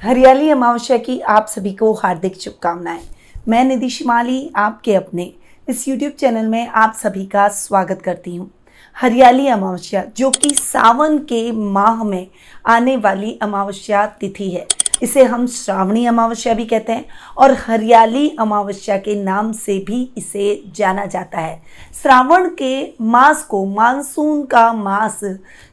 हरियाली अमावस्या की आप सभी को हार्दिक शुभकामनाएं। मैं निधि शिमाली आपके अपने इस YouTube चैनल में आप सभी का स्वागत करती हूं। हरियाली अमावस्या जो कि सावन के माह में आने वाली अमावस्या तिथि है, इसे हम श्रावणी अमावस्या भी कहते हैं और हरियाली अमावस्या के नाम से भी इसे जाना जाता है। श्रावण के मास को मानसून का मास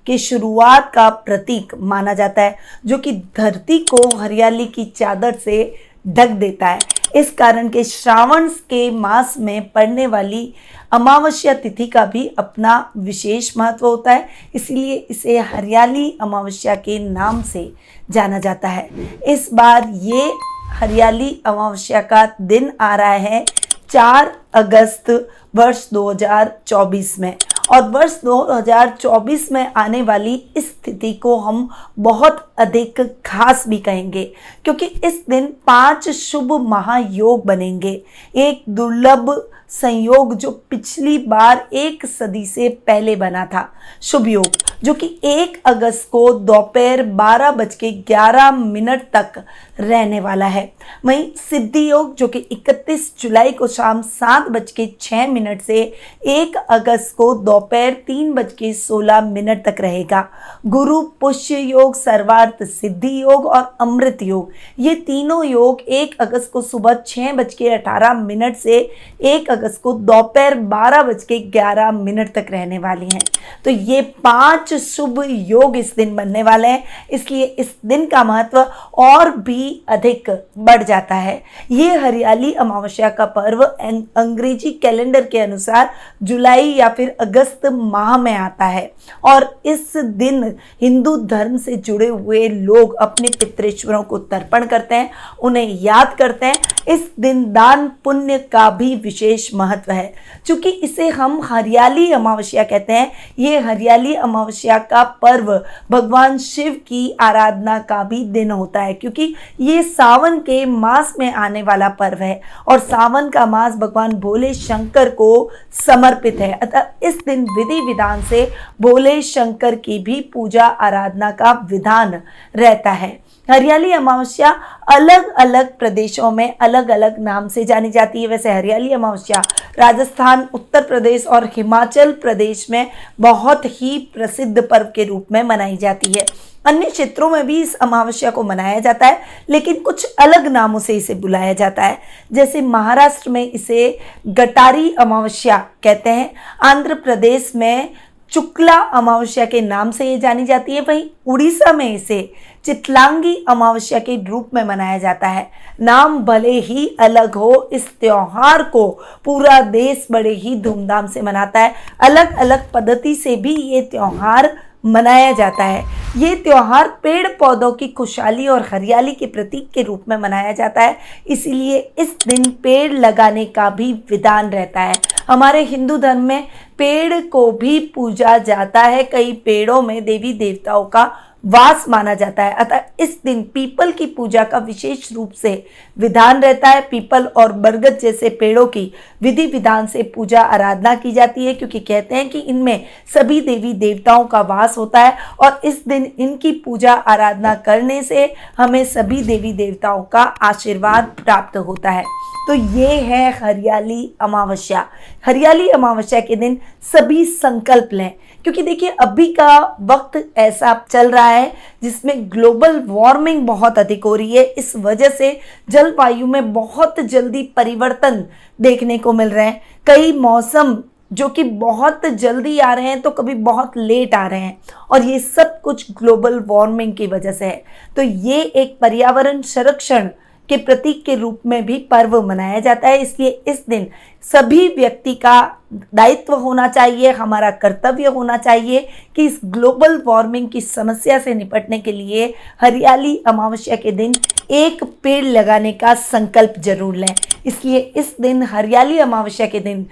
के शुरुआत का प्रतीक माना जाता है, जो कि धरती को हरियाली की चादर से ढक देता है। इस कारण के श्रावण के मास में पड़ने वाली अमावस्या तिथि का भी अपना विशेष महत्व होता है, इसलिए इसे हरियाली अमावस्या के नाम से जाना जाता है। इस बार ये हरियाली अमावस्या का दिन आ रहा है 4 अगस्त वर्ष 2024 में, और वर्ष 2024 में आने वाली इस तिथि को हम बहुत अधिक खास भी कहेंगे, क्योंकि इस दिन 5 शुभ महायोग बनेंगे। एक दुर्लभ संयोग जो पिछली बार 1 सदी से पहले बना था, शुभ योग, जो कि 1 अगस्त को दोपहर 12:11 तक रहने वाला है। वहीं सिद्धि योग जो कि 31 जुलाई को शाम 7:06 से 1 अगस्त को दोपहर 3:16 तक रहेगा। गुरु पुष्य योग, सर्वार्थ सिद्धि योग और अमृत योग, ये तीनों योग 1 अगस्त को सुबह 6:18 से 1 अगस्त को दोपहर 12:11 तक रहने वाली हैं। तो ये 5 शुभ योग इस दिन बनने वाले हैं, इसलिए इस दिन का महत्व और भी अधिक बढ़ जाता है। ये हरियाली अमावस्या का पर्व अंग्रेजी कैलेंडर के अनुसार जुलाई या फिर अगस्त माह में आता है, और इस दिन हिंदू धर्म से जुड़े हुए लोग अपने पितृश्वरों को तर्पण करते हैं, उन्हें याद करते हैं। इस दिन दान पुण्य का भी विशेष महत्व है। चूंकि इसे हम हरियाली अमावस्या कहते हैं, ये हरियाली अमावस्या का पर्व भगवान शिव की आराधना का भी दिन होता है, क्योंकि ये सावन के मास में आने वाला पर्व है और सावन का मास भगवान भोले शंकर को समर्पित है। अतः इस दिन विधि विधान से भोले शंकर की भी पूजा आराधना का विधान रहता है। हरियाली अमावस्या अलग अलग प्रदेशों में अलग अलग नाम से जानी जाती है। वैसे हरियाली अमावस्या राजस्थान, उत्तर प्रदेश और हिमाचल प्रदेश में बहुत ही प्रसिद्ध पर्व के रूप में मनाई जाती है। अन्य क्षेत्रों में भी इस अमावस्या को मनाया जाता है, लेकिन कुछ अलग नामों से इसे बुलाया जाता है। जैसे महाराष्ट्र में इसे गटारी अमावस्या कहते हैं, आंध्र प्रदेश में शुक्ला अमावस्या के नाम से ये जानी जाती है, वहीं उड़ीसा में इसे चितलांगी अमावस्या के रूप में मनाया जाता है। नाम भले ही अलग हो, इस त्योहार को पूरा देश बड़े ही धूमधाम से मनाता है। अलग अलग पद्धति से भी ये त्योहार मनाया जाता है। ये त्योहार पेड़ पौधों की खुशहाली और हरियाली के प्रतीक के रूप में मनाया जाता है, इसीलिए इस दिन पेड़ लगाने का भी विधान रहता है। हमारे हिंदू धर्म में पेड़ को भी पूजा जाता है, कई पेड़ों में देवी देवताओं का वास माना जाता है। अतः इस दिन पीपल की पूजा का विशेष रूप से विधान रहता है। पीपल और बरगद जैसे पेड़ों की विधि विधान से पूजा आराधना की जाती है, क्योंकि कहते हैं कि इनमें सभी देवी देवताओं का वास होता है और इस दिन इनकी पूजा आराधना करने से हमें सभी देवी देवताओं का आशीर्वाद प्राप्त होता है। तो ये है हरियाली अमावस्या। हरियाली अमावस्या के दिन सभी संकल्प लें, क्योंकि देखिए अभी का वक्त ऐसा चल रहा है जिसमें ग्लोबल वार्मिंग बहुत अधिक हो रही है। इस वजह से जलवायु में बहुत जल्दी परिवर्तन देखने को मिल रहे हैं। कई मौसम जो कि बहुत जल्दी आ रहे हैं तो कभी बहुत लेट आ रहे हैं, और ये सब कुछ ग्लोबल वार्मिंग की वजह से है। तो ये एक पर्यावरण संरक्षण के प्रतीक के रूप में भी पर्व मनाया जाता है, इसलिए इस दिन सभी व्यक्ति का दायित्व होना चाहिए, हमारा कर्तव्य होना चाहिए कि इस ग्लोबल वार्मिंग की समस्या से निपटने के लिए हरियाली अमावस्या के दिन एक पेड़ लगाने का संकल्प जरूर लें। इसलिए इस दिन हरियाली अमावस्या के दिन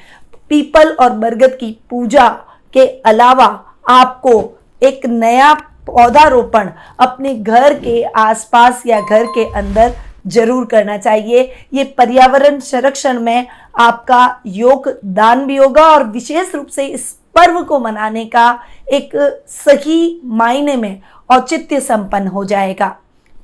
पीपल और बरगद की पूजा के अलावा आपको एक नया पौधारोपण अपने घर के आसपास या घर के अंदर जरूर करना चाहिए। ये पर्यावरण संरक्षण में आपका योगदान भी होगा और विशेष रूप से इस पर्व को मनाने का एक सही मायने में औचित्य संपन्न हो जाएगा।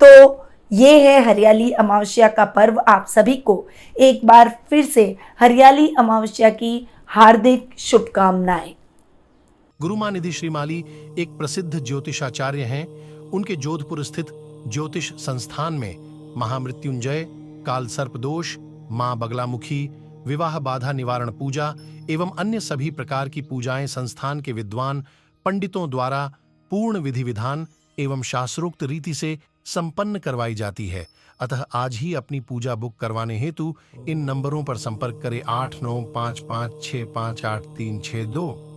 तो ये है हरियाली अमावस्या का पर्व। आप सभी को एक बार फिर से हरियाली अमावस्या की हार्दिक शुभकामनाएं। गुरु माँ निधि श्रीमाली एक प्रसिद्ध ज्योतिषाचार्य हैं। उनके जोधपुर स्थित ज्योतिष संस्थान में महामृत्युंजय, काल सर्प दोष, माँ बगलामुखी, विवाह बाधा निवारण पूजा एवं अन्य सभी प्रकार की पूजाएं संस्थान के विद्वान पंडितों द्वारा पूर्ण विधि विधान एवं शास्त्रोक्त रीति से संपन्न करवाई जाती है। अतः आज ही अपनी पूजा बुक करवाने हेतु इन नंबरों पर संपर्क करें 8955658362।